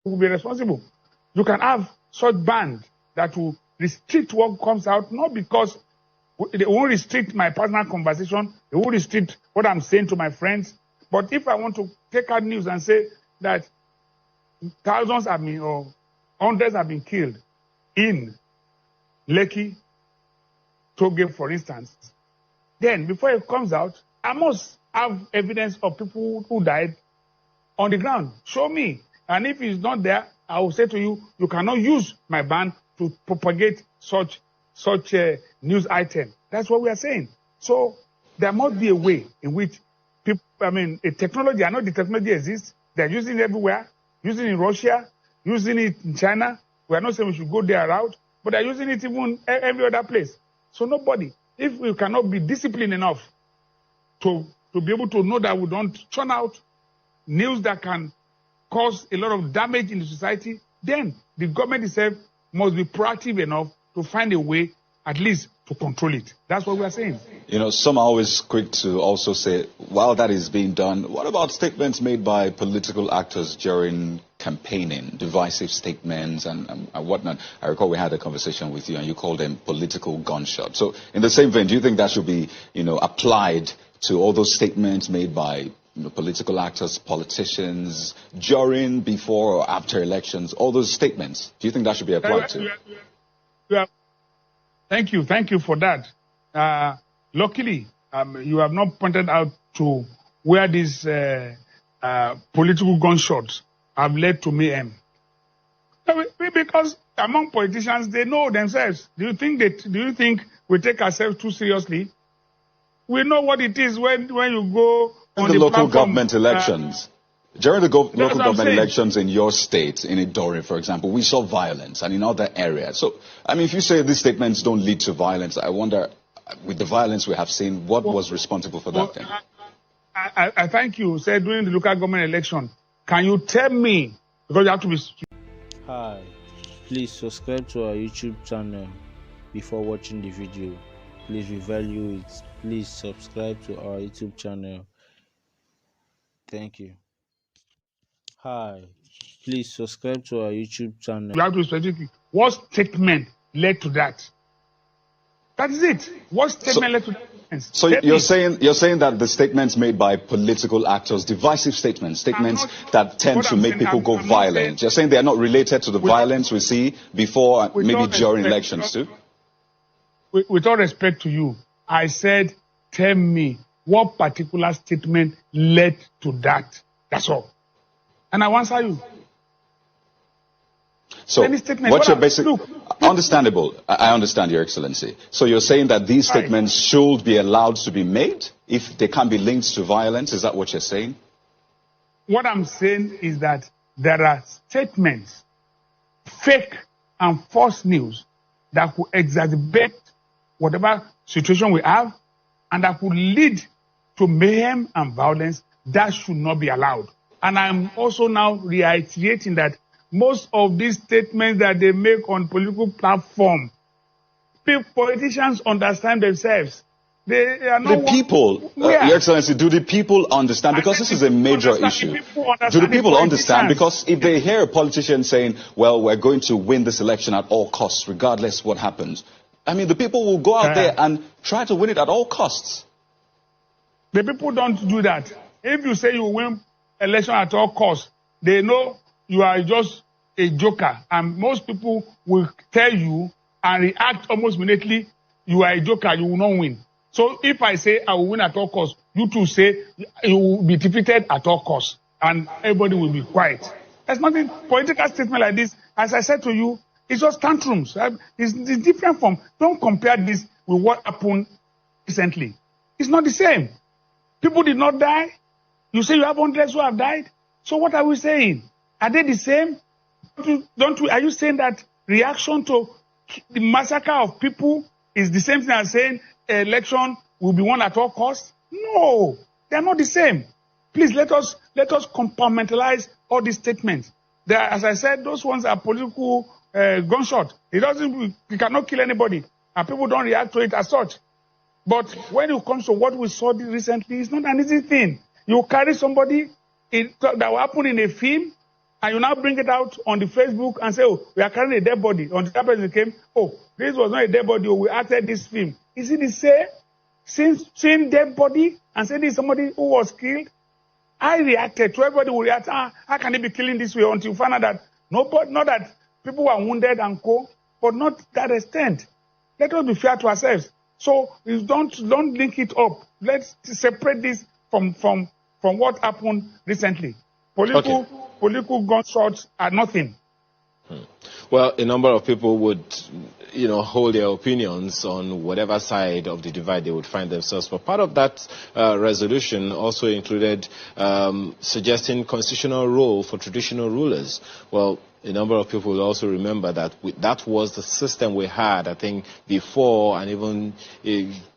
will be responsible. You can have such band that will restrict what comes out, not because they won't restrict my personal conversation, they won't restrict what I'm saying to my friends. But if I want to take out news and say that thousands have been or hundreds have been killed in Lekki, Toge, for instance, then before it comes out, I must have evidence of people who died on the ground. Show me. And if it's not there, I will say to you, you cannot use my band to propagate such a news item. That's what we are saying. So there must be a way in which people, a technology, I know the technology exists. They're using it everywhere, using it in Russia, using it in China. We are not saying we should go there route, but they're using it even every other place. So nobody, if we cannot be disciplined enough to be able to know that we don't churn out news that can cause a lot of damage in the society, then the government itself must be proactive enough to find a way at least to control it. That's what we are saying. Some are always quick to also say, while that is being done, what about statements made by political actors during campaigning, divisive statements and whatnot? I recall we had a conversation with you and you called them political gunshots. So in the same vein, do you think that should be, applied to all those statements made by political actors, politicians, during, before or after elections, all those statements? Do you think that should be applied to? Thank you for that. Luckily, you have not pointed out to where these political gunshots have led to mayhem. Because among politicians, they know themselves. Do you think we take ourselves too seriously? We know what it is when you go on the local government elections. During the local government elections in your state, in Idorin, for example, we saw violence, and in other areas. So, if you say these statements don't lead to violence, I wonder, with the violence we have seen, what was responsible for that then? I thank you. Said during the local government election, can you tell me, because you have to be... Hi, please subscribe to our YouTube channel before watching the video. Please, we value it. Please subscribe to our YouTube channel. Thank you. Hi, please subscribe to our YouTube channel. You have to be specific. What statement led to that? That is it. What statement led to that? So you're saying that the statements made by political actors, divisive statements that tend to make people go violent, you're saying they are not related to the violence we see before, maybe during elections too? With all respect to you, I said, tell me what particular statement led to that. That's all. And I will answer you. So, what's your basic... Understandable. I understand, Your Excellency. So you're saying that these statements should be allowed to be made if they can be linked to violence? Is that what you're saying? What I'm saying is that there are statements, fake and false news, that could exacerbate whatever situation we have and that could lead to mayhem and violence. That should not be allowed. And I'm also now reiterating that most of these statements that they make on political platform, politicians understand themselves. They are not the people, Your Excellency, do the people understand? Because this is a major issue. Do the people understand? Because if they hear a politician saying, well, we're going to win this election at all costs, regardless what happens, the people will go out there and try to win it at all costs. The people don't do that. If you say you win election at all costs, they know you are just a joker. And most people will tell you and react almost immediately, you are a joker, you will not win. So if I say I will win at all costs, you too say you will be defeated at all costs. And everybody will be quiet. There's nothing, political statement like this, as I said to you, it's just tantrums. It's different from, don't compare this with what happened recently. It's not the same. People did not die. You say you have hundreds who have died. So what are we saying? Are they the same? Are you saying that reaction to the massacre of people is the same thing as saying election will be won at all costs? No, they are not the same. Please let us compartmentalize all these statements. As I said, those ones are political gunshot. You cannot kill anybody, and people don't react to it as such. But when it comes to what we saw recently, it's not an easy thing. You carry somebody that will happen in a film, And you now bring it out on the Facebook and say, oh, we are carrying a dead body. On the person came, oh, this was not a dead body, oh, we acted this film. Is it the same? Seeing dead body and saying this is somebody who was killed? I reacted. So everybody will react, how can they be killing this way until you find out that, not that people were wounded and but not that extent. Let us be fair to ourselves. So don't link it up. Let's separate this from what happened recently. Political gunshots are nothing. Well, a number of people would, hold their opinions on whatever side of the divide they would find themselves. But part of that resolution also included suggesting constitutional role for traditional rulers. Well, a number of people will also remember that that was the system we had, I think, before and even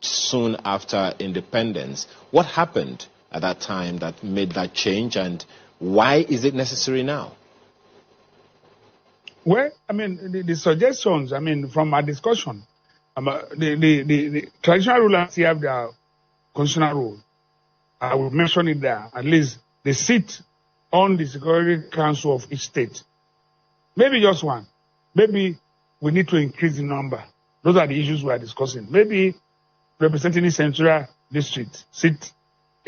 soon after independence. What happened at that time that made that change, and why is it necessary now? Well, the suggestions, from our discussion, the traditional rulers have their constitutional role. I will mention it there. At least they sit on the Security Council of each state. Maybe just one. Maybe we need to increase the number. Those are the issues we are discussing. Maybe representing the Central District sit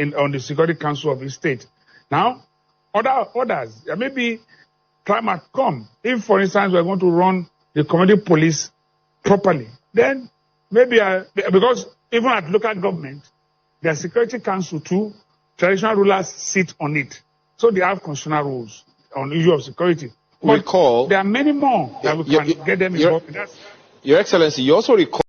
on the Security Council of each state. Now, others, maybe time has come. If, for instance, we are going to run the community police properly, then maybe, because even at local government, their Security Council too, traditional rulers sit on it. So they have constitutional rules on the issue of security. But there are many more that we can get them involved in. Your Excellency, you also recall